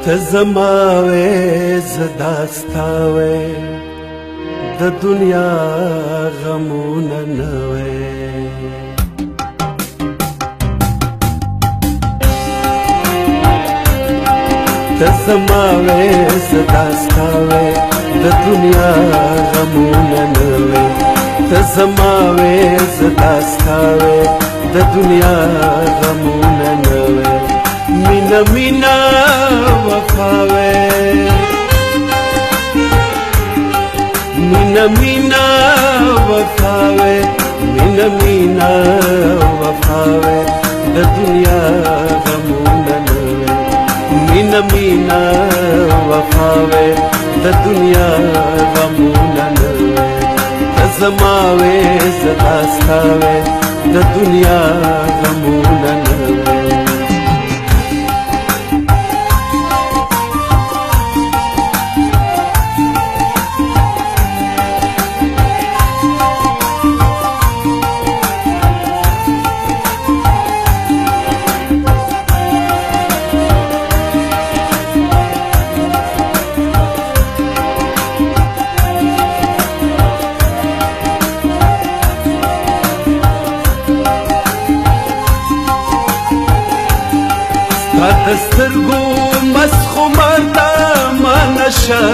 ته زما وې زه دا ستا وې د دنیا غمونه نه وې ته زما وې زه دا ستا وې د دنیا غمونه نه وې ته زما وې زه دا ستا وې د دنیا غمونه نه وې مینا مینا وفاوے مینا مینا وفاوے مینا مینا وفاوے د دنیا غمونه نه وې مینا مینا وفاوے د دنیا غمونه نه وې ته زما وې زه دا ستا وې د دنیا غمونه نه وې دسترګو مسخو مرتا ما نشه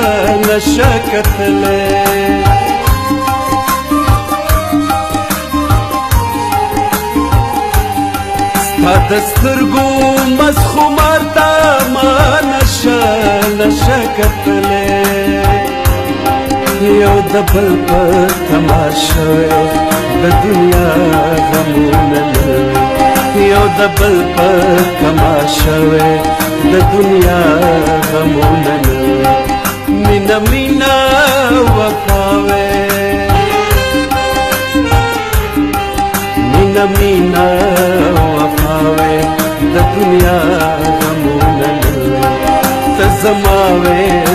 نشه کتلې ستا دسترګو مسخو مرتا ما نشه نشه کتلې یو د بل په تماشه د دنیا غمونه نه یو د بل په تماشه وې د دنیا غمونه نه مینا مینا وفا وې مینا مینا وفا وې د دنیا غمونه نه ته زما وې